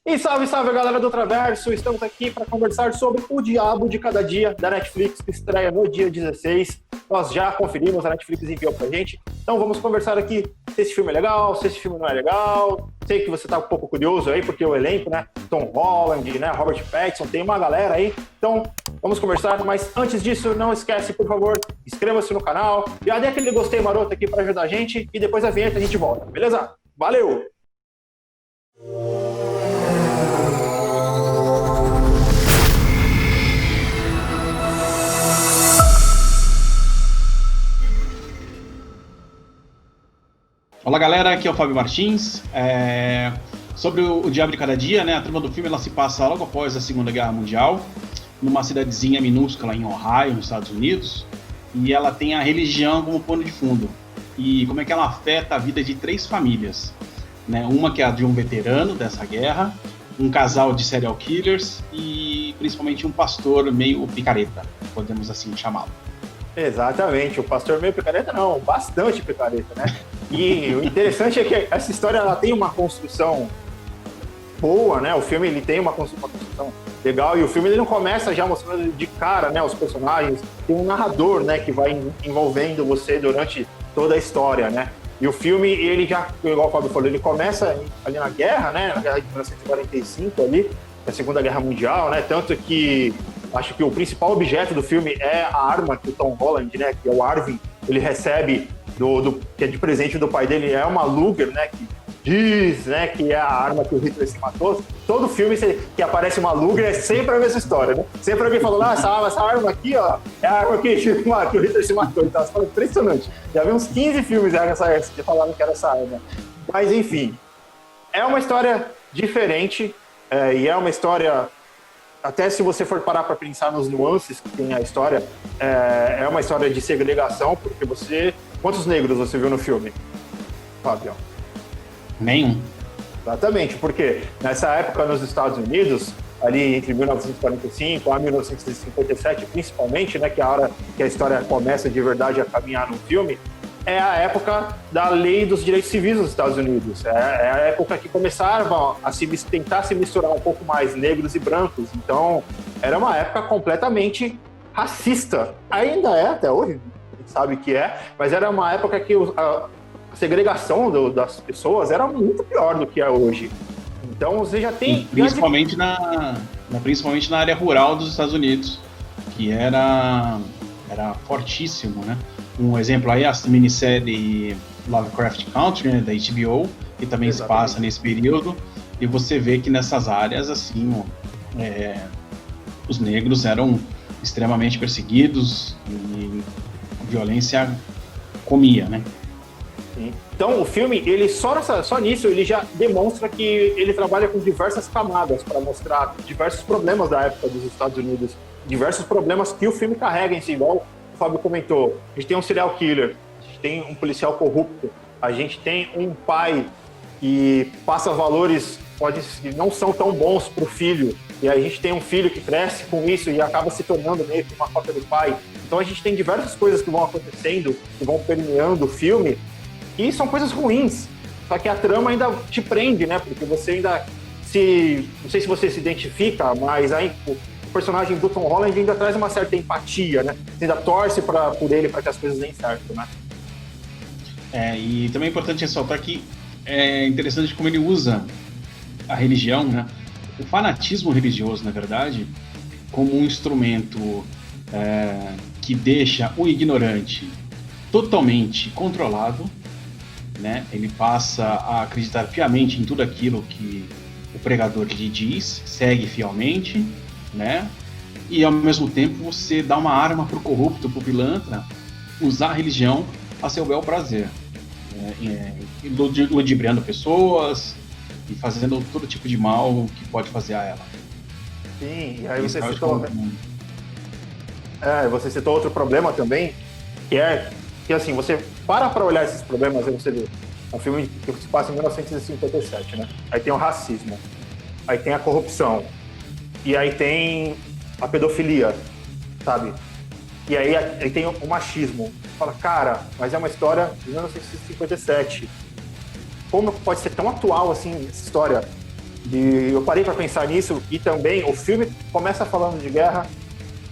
E salve, salve galera do Traverso! Estamos aqui para conversar sobre O Diabo de Cada Dia da Netflix, que estreia no dia 16. Nós já conferimos, a Netflix enviou pra gente. Então vamos conversar aqui se esse filme é legal, se esse filme não é legal. Sei que você tá um pouco curioso aí, porque o elenco, né? Tom Holland, né? Robert Pattinson, tem uma galera aí. Então vamos conversar, mas antes disso, não esquece, por favor, inscreva-se no canal. Já dê aquele gostei maroto aqui para ajudar a gente e depois da vinheta a gente volta, beleza? Valeu! Fala galera, aqui é o Fábio Martins. Sobre o Diabo de Cada Dia, né? A trama do filme ela se passa logo após a Segunda Guerra Mundial, numa cidadezinha minúscula em Ohio, nos Estados Unidos, e ela tem a religião como pano de fundo. E como é que ela afeta a vida de 3 famílias, né? Uma que é a de um veterano dessa guerra, um casal de serial killers e principalmente um pastor meio picareta, podemos assim chamá-lo. Exatamente, o pastor meio picareta não, bastante picareta, né? E o interessante é que essa história ela tem uma construção boa, né? O filme ele tem uma construção legal e o filme ele não começa já mostrando de cara, né, os personagens. Tem um narrador, né, que vai envolvendo você durante toda a história, né? E o filme, ele já, igual o Fábio falou, ele começa ali na guerra, né? Na guerra de 1945 ali, a Segunda Guerra Mundial, né? Tanto que acho que o principal objeto do filme é a arma que o Tom Holland, né, que é o Arvin, ele recebe que é de presente do pai dele, é uma Luger, né, que diz, né, que é a arma que o Hitler se matou. Todo filme que aparece uma Luger é sempre a mesma história, né? Sempre alguém falando, essa arma aqui, ó, é a arma que o Hitler se matou. Então, é impressionante. Já vi uns 15 filmes que falaram que era essa arma. Mas, enfim, é uma história diferente e é uma história... Até se você for parar para pensar nos nuances que tem a história, é uma história de segregação, porque você... Quantos negros você viu no filme, Fábio? Nenhum. Exatamente, porque nessa época nos Estados Unidos, ali entre 1945 a 1957, principalmente, né, que é a hora que a história começa de verdade a caminhar no filme, é a época da lei dos direitos civis nos Estados Unidos. É a época que começaram a tentar se misturar um pouco mais negros e brancos. Então, era uma época completamente racista. Ainda é, até hoje, a gente sabe que é, mas era uma época que a segregação das pessoas era muito pior do que é hoje. Então, você já tem... Principalmente na área rural dos Estados Unidos, que era fortíssimo, né? Um exemplo aí, a minissérie Lovecraft Country, né, da HBO, que também se passa nesse período, e você vê que nessas áreas, assim, os negros eram extremamente perseguidos e a violência comia, né? Sim. Então, o filme, ele só nisso, ele já demonstra que ele trabalha com diversas camadas para mostrar diversos problemas da época dos Estados Unidos, diversos problemas que o filme carrega em si, igual o Fábio comentou. A gente tem um serial killer, a gente tem um policial corrupto, a gente tem um pai que passa valores que não são tão bons para o filho, e aí a gente tem um filho que cresce com isso e acaba se tornando meio que uma cópia do pai. Então a gente tem diversas coisas que vão acontecendo, que vão permeando o filme, e são coisas ruins. Só que a trama ainda te prende, né? Porque você ainda não sei se você se identifica, mas aí o personagem do Tom Holland ainda traz uma certa empatia, né? Você ainda torce por ele para que as coisas deem certo, né? E também é importante ressaltar que é interessante como ele usa a religião, né? O fanatismo religioso, na verdade, como um instrumento que deixa o ignorante totalmente controlado, né? Ele passa a acreditar piamente em tudo aquilo que o pregador lhe diz, segue fielmente, né? E ao mesmo tempo você dá uma arma pro corrupto, pro pilantra, usar a religião a seu bel prazer, ludibriando pessoas e fazendo todo tipo de mal que pode fazer a ela. Sim, e aí você citou outro problema também, que é que assim, você para olhar esses problemas, aí você vê, é um filme que se passa em 1957, né? Aí tem o racismo, aí tem a corrupção, e aí tem a pedofilia, sabe? E aí tem o machismo. Você fala, cara, mas é uma história de 1957. Como pode ser tão atual assim essa história? E eu parei para pensar nisso, e também o filme começa falando de guerra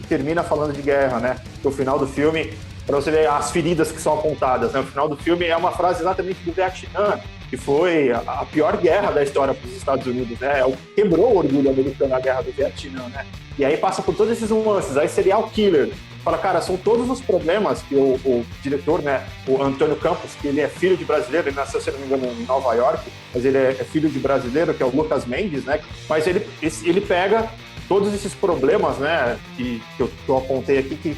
e termina falando de guerra, né? Porque o final do filme, para você ver as feridas que são apontadas, né? O final do filme é uma frase exatamente do Vietnã, que foi a pior guerra da história para os Estados Unidos, né? Quebrou o orgulho americano na guerra do Vietnã, né? E aí passa por todos esses nuances. Aí serial killer. Fala, cara, são todos os problemas que o diretor, né, o Antônio Campos, que ele é filho de brasileiro, ele nasceu, se não me engano, em Nova York, mas ele é filho de brasileiro, que é o Lucas Mendes, né? Mas ele pega todos esses problemas, né, que eu apontei aqui,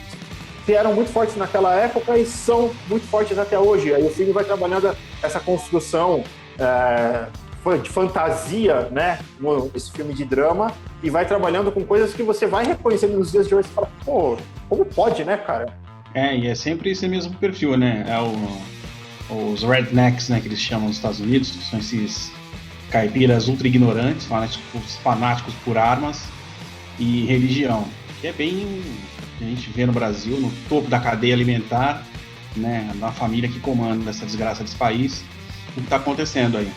que eram muito fortes naquela época e são muito fortes até hoje. Aí o filme vai trabalhando essa construção de fantasia, né, esse filme de drama, e vai trabalhando com coisas que você vai reconhecendo nos dias de hoje e fala, pô, como pode, né, cara? E é sempre esse mesmo perfil, né? Os rednecks, né, que eles chamam nos Estados Unidos, que são esses caipiras ultra ignorantes, fanáticos por armas e religião, que é bem que a gente vê no Brasil, no topo da cadeia alimentar, né, na família que comanda essa desgraça desse país, o que está acontecendo aí,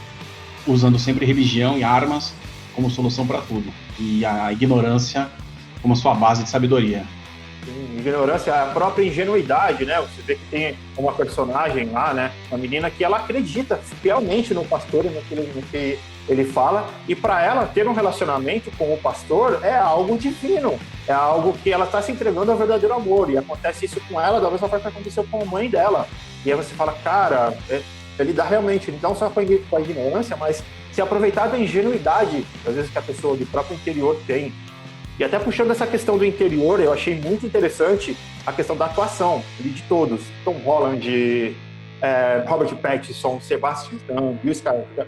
usando sempre religião e armas como solução para tudo, e a ignorância como sua base de sabedoria. Ignorância, a própria ingenuidade, né? Você vê que tem uma personagem lá, né? Uma menina que ela acredita fielmente no pastor e no que ele fala, e para ela ter um relacionamento com o pastor é algo divino, é algo que ela está se entregando ao verdadeiro amor, e acontece isso com ela da mesma forma que aconteceu com a mãe dela. E aí você fala, cara, ele dá realmente, não só com a ignorância, mas se aproveitar da ingenuidade, às vezes, que a pessoa do próprio interior tem. E até puxando essa questão do interior, eu achei muito interessante a questão da atuação de todos. Tom Holland, Robert Pattinson, Sebastian Stan, Bill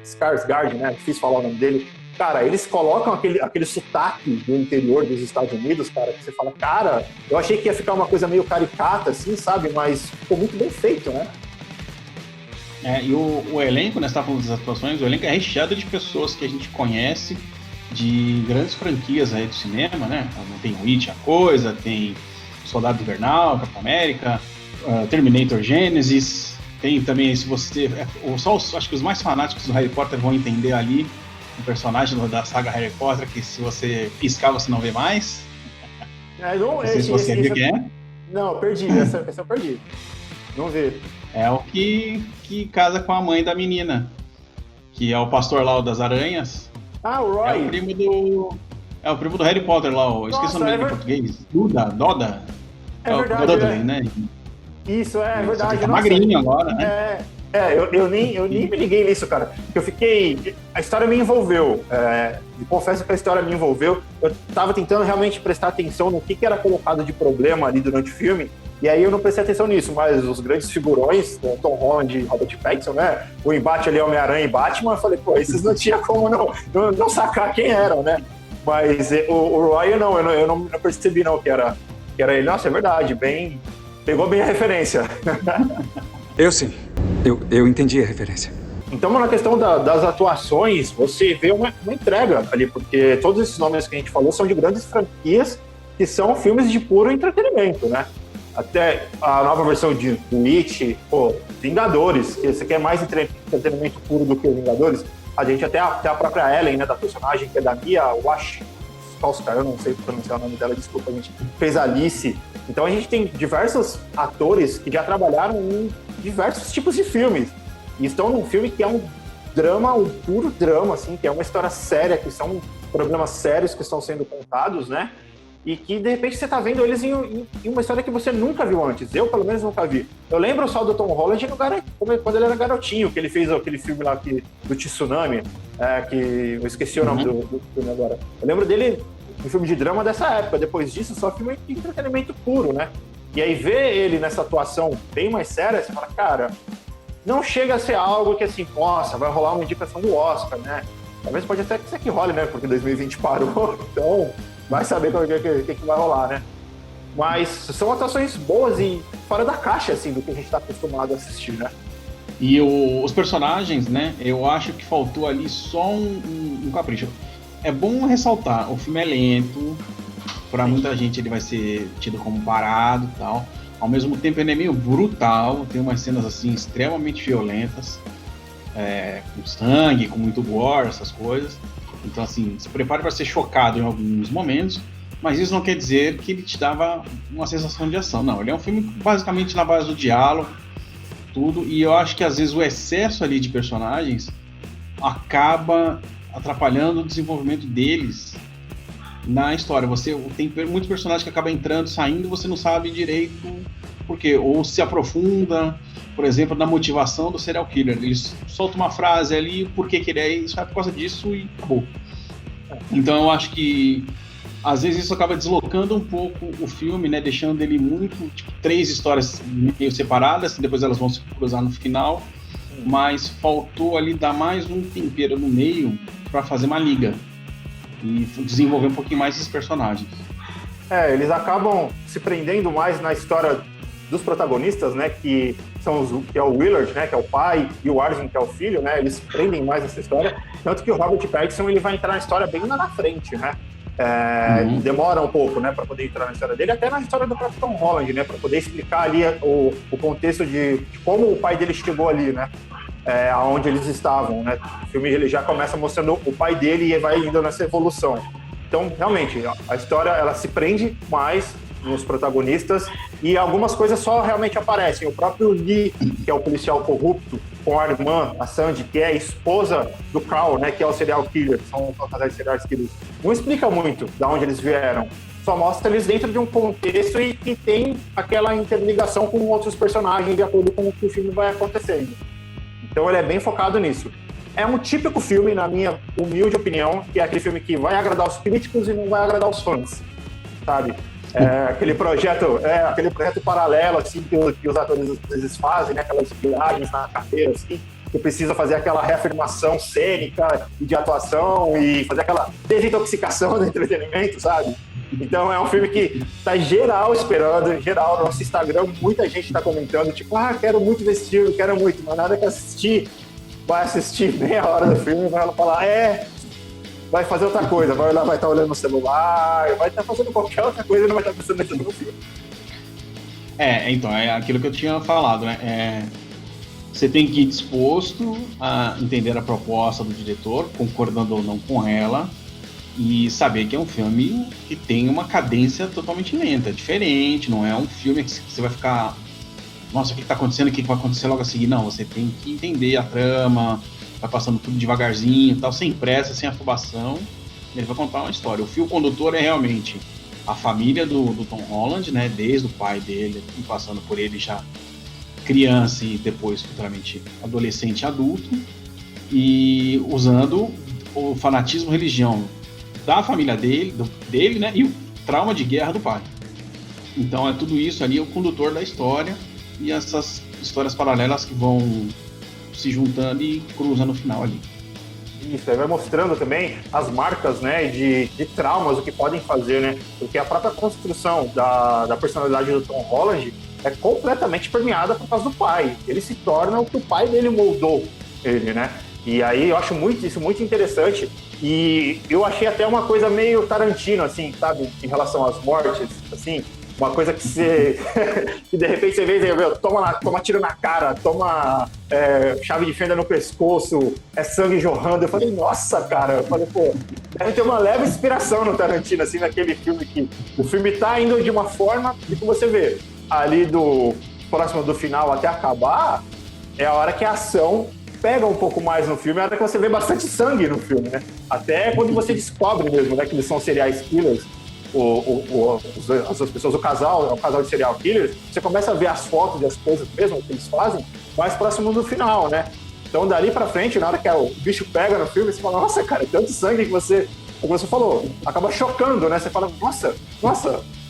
Skarsgård, né? Difícil falar o nome dele. Cara, eles colocam aquele sotaque do interior dos Estados Unidos, cara, que você fala, cara, eu achei que ia ficar uma coisa meio caricata, assim, sabe? Mas ficou muito bem feito, né? E o elenco, né, você tá falando das atuações, o elenco é recheado de pessoas que a gente conhece, de grandes franquias aí do cinema, né? Tem o It, a Coisa, tem Soldado Invernal, Capitão América, Terminator Genesis, tem também, se você... acho que os mais fanáticos do Harry Potter vão entender ali o personagem da saga Harry Potter, que se você piscar você não vê mais. Não sei se você viu quem é. Não, eu perdi, essa eu perdi. Não vi. É o que casa com a mãe da menina, que é o pastor lá das aranhas. Ah, o Roy. É o primo do Harry Potter lá, esqueci o nome dele em português. Doda? É verdade, Dudley, né? Isso, é verdade. Tá magrinho agora, né? Eu nem me liguei nisso, cara. Porque a história me envolveu. Confesso que a história me envolveu. Eu tava tentando realmente prestar atenção no que era colocado de problema ali durante o filme. E aí eu não prestei atenção nisso, mas os grandes figurões, Tom Holland e Robert Pattinson, né? O embate ali, Homem-Aranha e Batman, eu falei, pô, esses não tinha como não sacar quem eram, né? Mas o Roy, eu não percebi não que era ele. Nossa, é verdade, pegou bem a referência. Eu sim, eu entendi a referência. Então, na questão das atuações, você vê uma entrega ali, porque todos esses nomes que a gente falou são de grandes franquias que são filmes de puro entretenimento, né? Até a nova versão do It, Vingadores, que você quer mais entretenimento puro do que os Vingadores. A gente até a própria Ellen, né, da personagem, que é da Mia Wasikowska, eu não sei pronunciar o nome dela, desculpa, a gente fez Alice. Então a gente tem diversos atores que já trabalharam em diversos tipos de filmes. E estão num filme que é um drama, um puro drama, assim, que é uma história séria, que são problemas sérios que estão sendo contados, né? E que, de repente, você tá vendo eles em uma história que você nunca viu antes. Eu, pelo menos, nunca vi. Eu lembro só do Tom Holland quando ele era garotinho, que ele fez aquele filme lá do Tsunami, que eu esqueci o nome do filme agora. Eu lembro dele no filme de drama dessa época. Depois disso, só filme de entretenimento puro, né? E aí, ver ele nessa atuação bem mais séria, você fala, cara, não chega a ser algo que, assim, nossa, vai rolar uma indicação do Oscar, né? Talvez pode até ser que role, né? Porque 2020 parou, então... vai saber o que vai rolar, né? Mas são atuações boas e fora da caixa, assim, do que a gente tá acostumado a assistir, né? E os personagens, né? Eu acho que faltou ali só um capricho. É bom ressaltar, o filme é lento, pra muita gente ele vai ser tido como parado e tal. Ao mesmo tempo ele é meio brutal, tem umas cenas, assim, extremamente violentas, com sangue, com muito gore, essas coisas. Então, assim, se prepare para ser chocado em alguns momentos, mas isso não quer dizer que ele te dava uma sensação de ação. Não, ele é um filme basicamente na base do diálogo, tudo, e eu acho que às vezes o excesso ali de personagens acaba atrapalhando o desenvolvimento deles na história. Você tem muitos personagens que acabam entrando, saindo, você não sabe direito por quê. Ou se aprofunda, por exemplo, na motivação do serial killer. Eles soltam uma frase ali, por que ele é isso, é por causa disso e acabou. Então eu acho que às vezes isso acaba deslocando um pouco o filme, né, deixando ele muito, tipo, 3 histórias meio separadas, que depois elas vão se cruzar no final, mas faltou ali dar mais um tempero no meio para fazer uma liga e desenvolver um pouquinho mais esses personagens. Eles acabam se prendendo mais na história dos protagonistas, né, que é o Willard, né, que é o pai, e o Arvin, que é o filho, né, eles se prendem mais nessa história, tanto que o Robert Pattinson ele vai entrar na história bem lá na frente, né, demora um pouco, né, para poder entrar na história dele, até na história do próprio Tom Holland, né, para poder explicar ali o contexto de como o pai dele chegou ali, né, aonde eles estavam, né. O filme ele já começa mostrando o pai dele e vai indo nessa evolução. Então, realmente, a história ela se prende mais nos protagonistas e algumas coisas só realmente aparecem. O próprio Lee, que é o policial corrupto, com a irmã, a Sandy, que é a esposa do Carl, né, que é o serial killer, são casais serial killers. Não explica muito de onde eles vieram, só mostra eles dentro de um contexto e que tem aquela interligação com outros personagens de acordo com o que o filme vai acontecendo. Então ele é bem focado nisso. É um típico filme, na minha humilde opinião, que é aquele filme que vai agradar os críticos e não vai agradar os fãs, sabe? Aquele projeto paralelo, assim, que os atores às vezes fazem, né? Aquelas viagens na carreira, assim, que precisa fazer aquela reafirmação cênica e de atuação e fazer aquela desintoxicação do entretenimento, sabe? Então é um filme que tá geral esperando, geral no nosso Instagram, muita gente tá comentando, tipo, quero muito ver esse filme, quero muito, mas nada que assistir, vai assistir meia hora do filme e vai falar, vai fazer outra coisa, vai estar olhando no celular, vai estar fazendo qualquer outra coisa e não vai estar pensando nesse no filme. Então, é aquilo que eu tinha falado, né? Você tem que ir disposto a entender a proposta do diretor, concordando ou não com ela, e saber que é um filme que tem uma cadência totalmente lenta, diferente, não é um filme que você vai ficar, nossa, o que está acontecendo, o que vai acontecer logo a seguir? Não, você tem que entender a trama, vai passando tudo devagarzinho, tal, sem pressa, sem afobação, ele vai contar uma história. O fio condutor é realmente a família do Tom Holland, né, desde o pai dele, passando por ele já criança e depois futuramente adolescente e adulto, e usando o fanatismo religião da família dele, né, e o trauma de guerra do pai. Então é tudo isso ali, o condutor da história e essas histórias paralelas que vão se juntando e cruzando no final ali. Isso, aí vai mostrando também as marcas, né, de traumas, o que podem fazer, né, porque a própria construção da personalidade do Tom Holland é completamente permeada por causa do pai. Ele se torna o que o pai dele moldou ele, né, e aí eu acho isso muito interessante, e eu achei até uma coisa meio Tarantino, assim, sabe, em relação às mortes, assim, uma coisa que você que de repente você vê, toma tiro na cara, toma chave de fenda no pescoço, sangue jorrando. Eu falei, nossa, cara, eu falei, pô, deve ter uma leve inspiração no Tarantino, assim, naquele filme que o filme tá indo de uma forma que você vê ali próximo do final até acabar, é a hora que a ação pega um pouco mais no filme, é a hora que você vê bastante sangue no filme, né? Até quando você descobre mesmo, né, que eles são serial killers, as duas pessoas, o casal de serial killers, você começa a ver as fotos e as coisas mesmo que eles fazem mais próximo do final, né? Então dali pra frente, na hora que o bicho pega no filme, você fala, nossa, cara, tanto sangue que você, como você falou, acaba chocando, né? Você fala, nossa,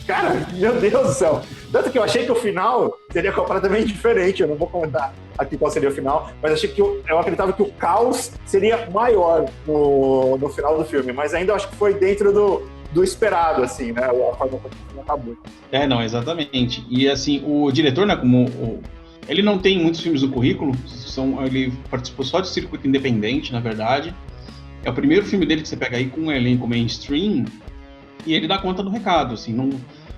cara, meu Deus do céu. Tanto que eu achei que o final seria completamente diferente, eu não vou comentar aqui qual seria o final, mas achei que eu acreditava que o caos seria maior no final do filme, mas ainda acho que foi dentro do esperado, assim, né? A forma como o filme acabou. Não, exatamente. E, assim, o diretor, né, ele não tem muitos filmes no currículo, ele participou só de circuito independente, na verdade. É o primeiro filme dele que você pega aí com um elenco mainstream e ele dá conta do recado, assim,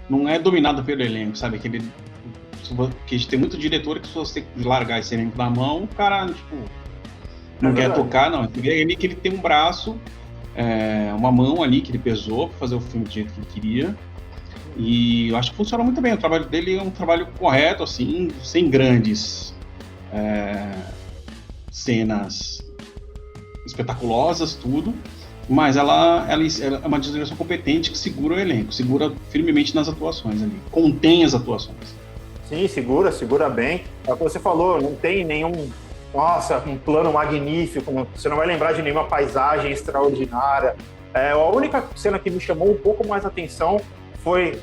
não é dominado pelo elenco, sabe? Que tem muito diretor que se você largar esse elenco na mão, o cara, tipo, não quer tocar, não. Ele que ele tem um braço uma mão ali que ele pesou para fazer o filme do jeito que ele queria. E eu acho que funciona muito bem. O trabalho dele é um trabalho correto, assim, sem grandes cenas espetaculosas, tudo. Mas ela é uma direção competente que segura o elenco, segura firmemente nas atuações ali, contém as atuações. Sim, segura bem. É o que você falou, não tem nenhum, um plano magnífico, você não vai lembrar de nenhuma paisagem extraordinária. A única cena que me chamou um pouco mais atenção foi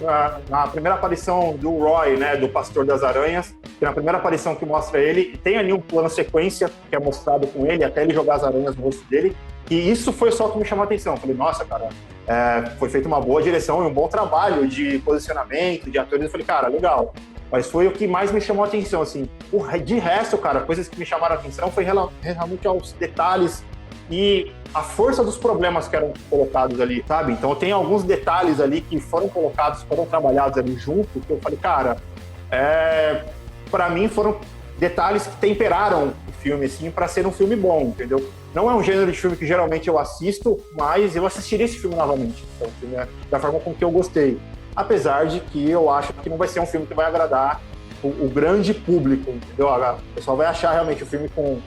na primeira aparição do Roy, né, do Pastor das Aranhas, que na primeira aparição que mostra ele, tem ali um plano sequência que é mostrado com ele, até ele jogar as aranhas no rosto dele, e isso foi só o que me chamou a atenção. Eu falei, nossa, cara, foi feita uma boa direção e um bom trabalho de posicionamento, de atores. Eu falei, cara, legal. Mas foi o que mais me chamou a atenção, assim. De resto, cara, coisas que me chamaram a atenção foi realmente aos detalhes e a força dos problemas que eram colocados ali, sabe? Então tem alguns detalhes ali que foram colocados, foram trabalhados ali junto, que eu falei, cara, pra mim foram detalhes que temperaram o filme, assim, pra ser um filme bom, entendeu? Não é um gênero de filme que geralmente eu assisto, mas eu assistiria esse filme novamente, então, da forma com que eu gostei. Apesar de que eu acho que não vai ser um filme que vai agradar o grande público, entendeu? O pessoal vai achar realmente o filme com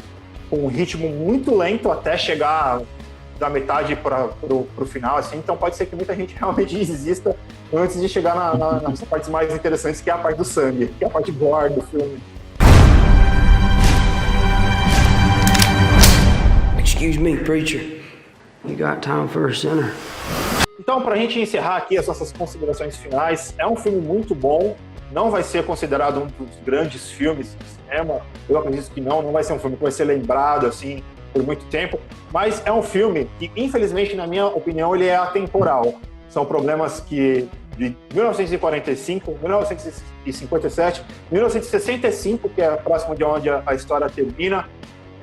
um ritmo muito lento até chegar da metade para o final, assim, então pode ser que muita gente realmente desista antes de chegar nas partes mais interessantes, que é a parte do sangue, que é a parte gore do filme. Excuse me, preacher. You got time for a sinner? Então, para a gente encerrar aqui as nossas considerações finais, é um filme muito bom, não vai ser considerado um dos grandes filmes de cinema, eu acredito que não vai ser um filme que vai ser lembrado, assim, por muito tempo, mas é um filme que, infelizmente, na minha opinião, ele é atemporal. São problemas que de 1945, 1957, 1965, que é próximo de onde a história termina,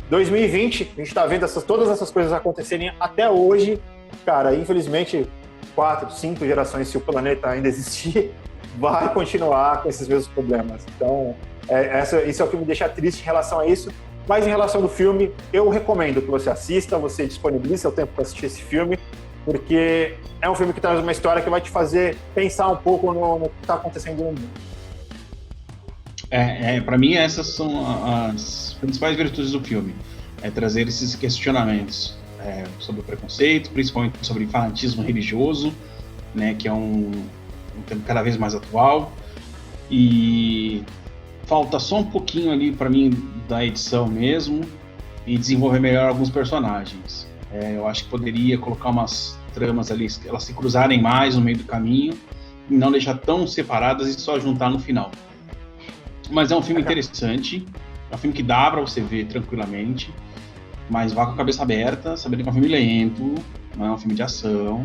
2020, a gente está vendo todas essas coisas acontecerem até hoje. Cara, infelizmente, 4, 5 gerações, se o planeta ainda existir, vai continuar com esses mesmos problemas. Então, isso é o que me deixa triste em relação a isso. Mas em relação ao filme, eu recomendo que você assista, você disponibilize seu tempo para assistir esse filme, porque é um filme que traz uma história que vai te fazer pensar um pouco no que está acontecendo no mundo. Para mim, essas são as principais virtudes do filme. É trazer esses questionamentos sobre o preconceito, principalmente sobre fanatismo religioso, né, que é um tema cada vez mais atual. E falta só um pouquinho ali, para mim, da edição mesmo, e desenvolver melhor alguns personagens. Eu acho que poderia colocar umas tramas ali, elas se cruzarem mais no meio do caminho, e não deixar tão separadas e só juntar no final. Mas é um filme interessante, é um filme que dá pra você ver tranquilamente, mas vá com a cabeça aberta, sabendo que é um filme lento, não é um filme de ação,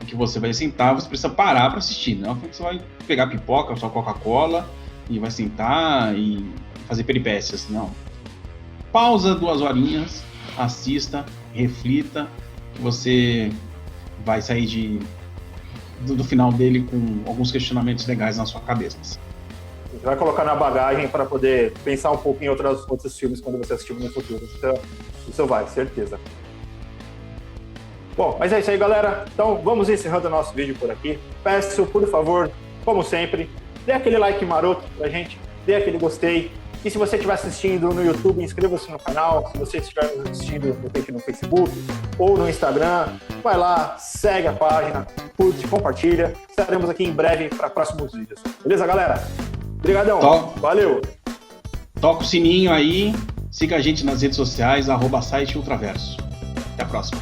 em que você vai sentar, você precisa parar pra assistir, não é um filme que você vai pegar pipoca, só Coca-Cola, e vai sentar e fazer peripécias, não. Pausa 2 horinhas, assista, reflita, que você vai sair do final dele com alguns questionamentos legais na sua cabeça. Você vai colocar na bagagem para poder pensar um pouco em outros filmes quando você assistir no futuro. Então, isso vai, certeza. Bom, mas é isso aí, galera. Então, vamos encerrando o nosso vídeo por aqui. Peço, por favor, como sempre, dê aquele like maroto pra gente, dê aquele gostei. E se você estiver assistindo no YouTube, inscreva-se no canal. Se você estiver assistindo no Facebook ou no Instagram, vai lá, segue a página, curte, compartilha. Estaremos aqui em breve para próximos vídeos. Beleza, galera? Obrigadão. Valeu. Toca o sininho aí, siga a gente nas redes sociais, @site Ultraverso. Até a próxima.